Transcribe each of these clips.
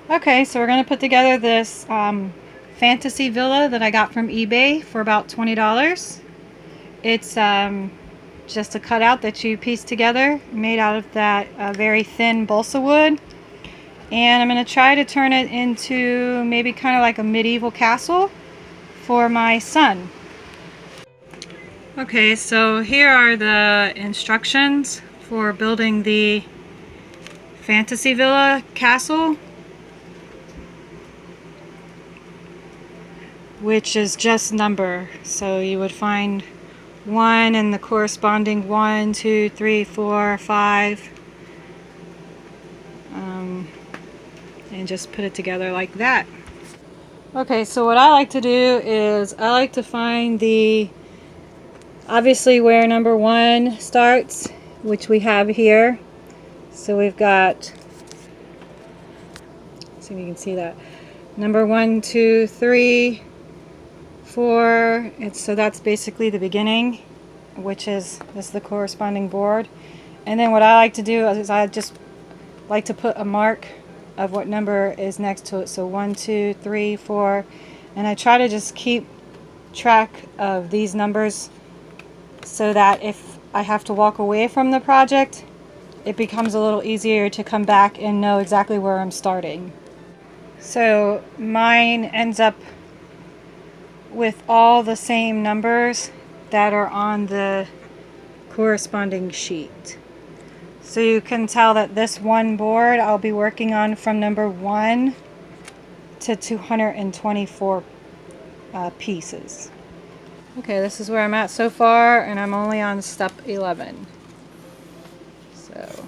Okay, so we're going to put together this fantasy villa that I got from eBay for about $20. It's just a cutout that you piece together, made out of that very thin balsa wood. And I'm going to try to turn it into maybe kind of like a medieval castle for my son. Okay, so here are the instructions for building the fantasy villa castle, which is just number. So you would find 1 and the corresponding 1, 2, 3, 4, 5, and just put it together like that. Okay, so what I like to do is I like to find obviously where number 1 starts, which we have here. So we've got, see if you can see that, number 1, 2, 3, 4. So that's basically the beginning, which is this is the corresponding board. And then what I like to do is I just like to put a mark of what number is next to it. So 1, 2, 3, 4, and I try to just keep track of these numbers so that if I have to walk away from the project, it becomes a little easier to come back and know exactly where I'm starting. So mine ends up with all the same numbers that are on the corresponding sheet. So you can tell that this one board I'll be working on from number 1 to 224 pieces. Okay, this is where I'm at so far, and I'm only on step 11. So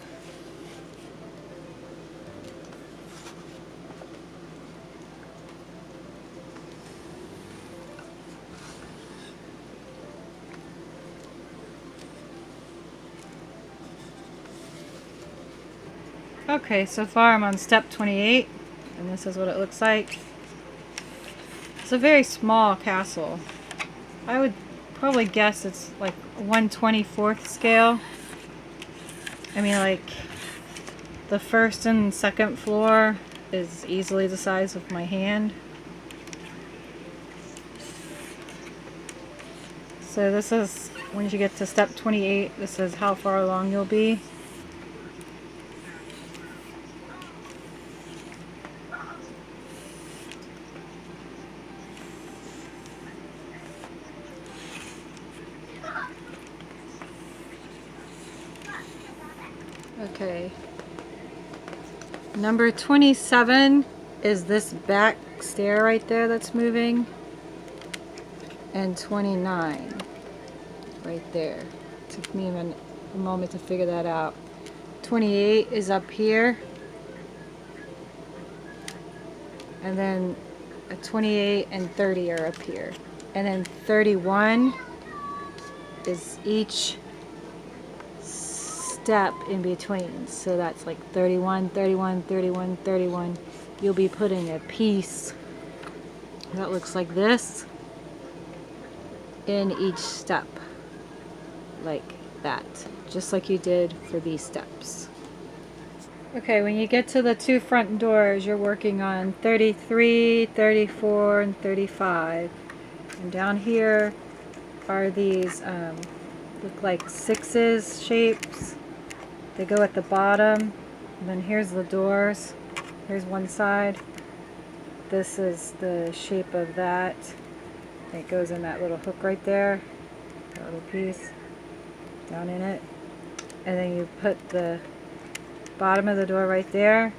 okay, so far I'm on step 28, and this is what it looks like. It's a very small castle. I would probably guess it's like 1/24 scale. I mean, like the first and second floor is easily the size of my hand. So this is, once you get to step 28, this is how far along you'll be. Okay. Number 27 is this back stair right there that's moving. And 29 right there. Took me a moment to figure that out. 28 is up here. And then a 28 and 30 are up here. And then 31 is each step in between. So that's like 31, 31, 31, 31. You'll be putting a piece that looks like this in each step, like that, just like you did for these steps. Okay, when you get to the 2 front doors, you're working on 33, 34, and 35. And down here are these look like 6s shapes. They go at the bottom. And then here's the doors. Here's one side. This is the shape of that. It goes in that little hook right there, that little piece down in it, and then you put the bottom of the door right there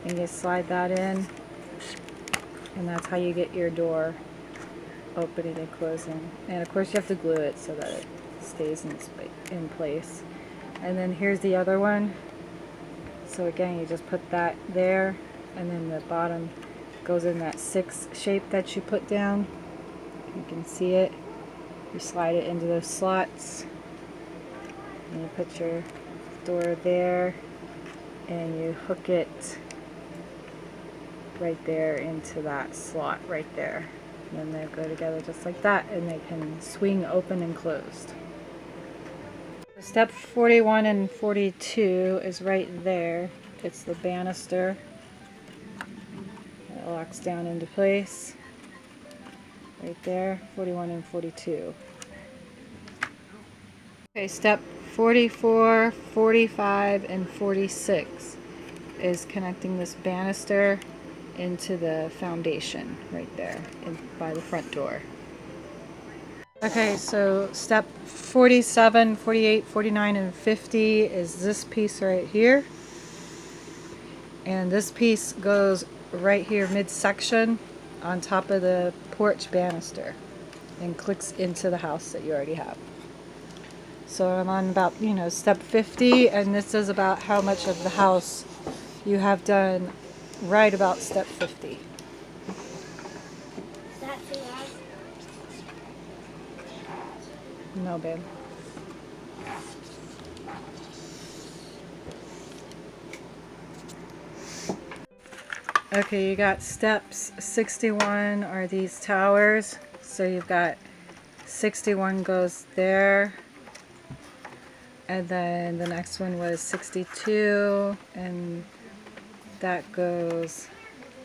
and you slide that in, and that's how you get your door opening and closing. And of course you have to glue it so that it stays in place. And then here's the other one. So again, you just put that there, and then the bottom goes in that 6 shape that you put down. You can see it. You slide it into those slots, and you put your door there, and you hook it right there into that slot right there. And then they go together just like that, and they can swing open and closed. Step 41 and 42 is right there. It's the banister. locks down into place. Right there, 41 and 42. Okay, step 44, 45, and 46 is connecting this banister into the foundation right there by the front door. Okay, so step 47, 48, 49, and 50 is this piece right here. And this piece goes right here midsection on top of the porch banister and clicks into the house that you already have. So I'm on about, step 50, and this is about how much of the house you have done right about step 50. Is that too loud? No, babe. Okay, you got steps 61 are these towers. So you've got 61 goes there. And then the next one was 62, and that goes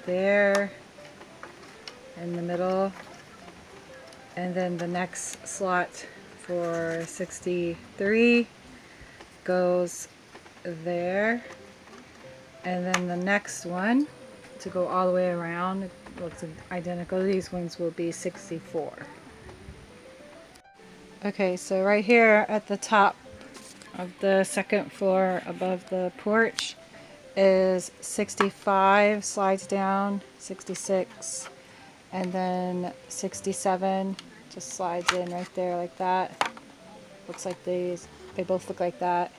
there in the middle. And then the next slot for 63 goes there. And then the next one to go all the way around, it looks identical. These ones will be 64. Okay, so right here at the top of the second floor above the porch is 65, slides down, 66, and then 67 just slides in right there like that. Looks like they both look like that.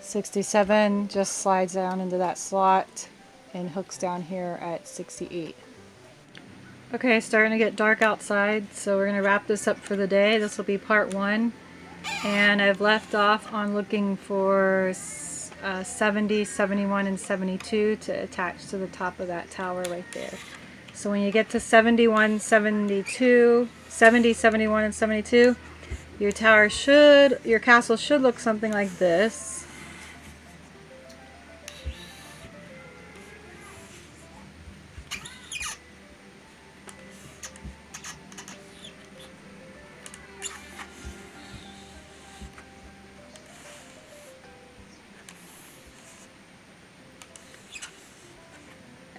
67 just slides down into that slot and hooks down here at 68. Okay, starting to get dark outside, so we're going to wrap this up for the day. This will be part 1. And I've left off on looking for 70, 71, and 72 to attach to the top of that tower right there. So when you get to 71, 72, 70, 71, and 72, your castle should look something like this.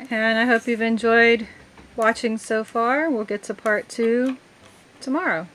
And I hope you've enjoyed watching so far. We'll get to part 2 tomorrow.